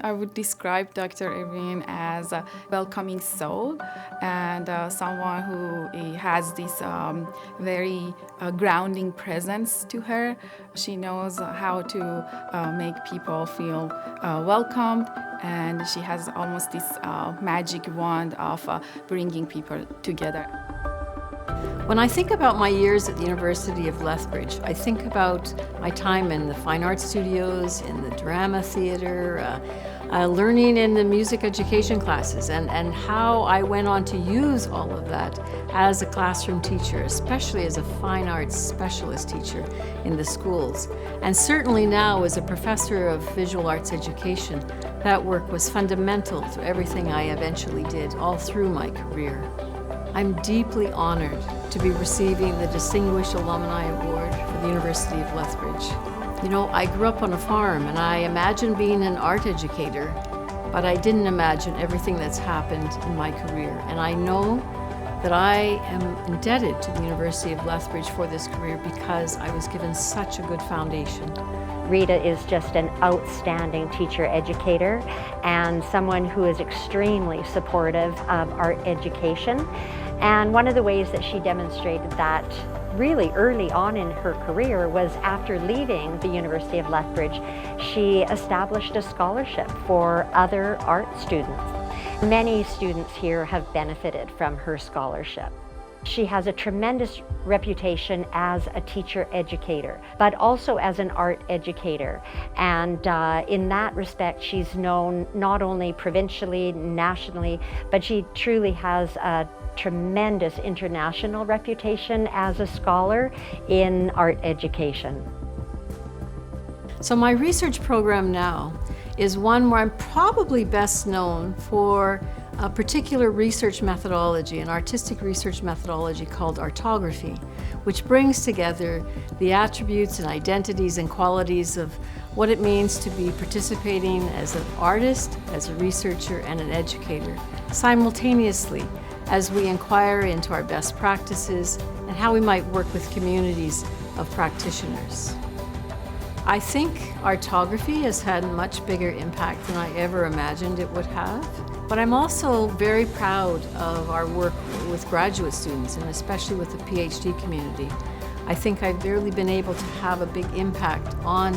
I would describe Dr. Irwin as a welcoming soul and someone who has this very grounding presence to her. She knows how to make people feel welcomed, and she has almost this magic wand of bringing people together. When I think about my years at the University of Lethbridge, I think about my time in the fine arts studios, in the drama theater, learning in the music education classes, and how I went on to use all of that as a classroom teacher, especially as a fine arts specialist teacher in the schools. And certainly now as a professor of visual arts education, that work was fundamental to everything I eventually did all through my career. I'm deeply honored to be receiving the Distinguished Alumni Award for the University of Lethbridge. You know, I grew up on a farm and I imagined being an art educator, but I didn't imagine everything that's happened in my career. And I know that I am indebted to the University of Lethbridge for this career because I was given such a good foundation. Rita is just an outstanding teacher educator and someone who is extremely supportive of art education. And one of the ways that she demonstrated that really early on in her career was after leaving the University of Lethbridge, she established a scholarship for other art students. Many students here have benefited from her scholarship. She has a tremendous reputation as a teacher educator, but also as an art educator. And in that respect, she's known not only provincially, nationally, but she truly has a tremendous international reputation as a scholar in art education. So my research program now is one where I'm probably best known for a particular research methodology, an artistic research methodology called artography, which brings together the attributes and identities and qualities of what it means to be participating as an artist, as a researcher, and an educator, simultaneously as we inquire into our best practices and how we might work with communities of practitioners. I think artography has had a much bigger impact than I ever imagined it would have. But I'm also very proud of our work with graduate students, and especially with the PhD community. I think I've barely been able to have a big impact on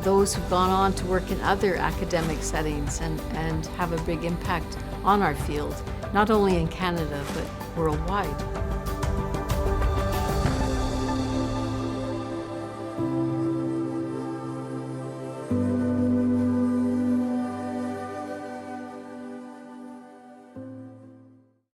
those who've gone on to work in other academic settings and have a big impact on our field, not only in Canada, but worldwide.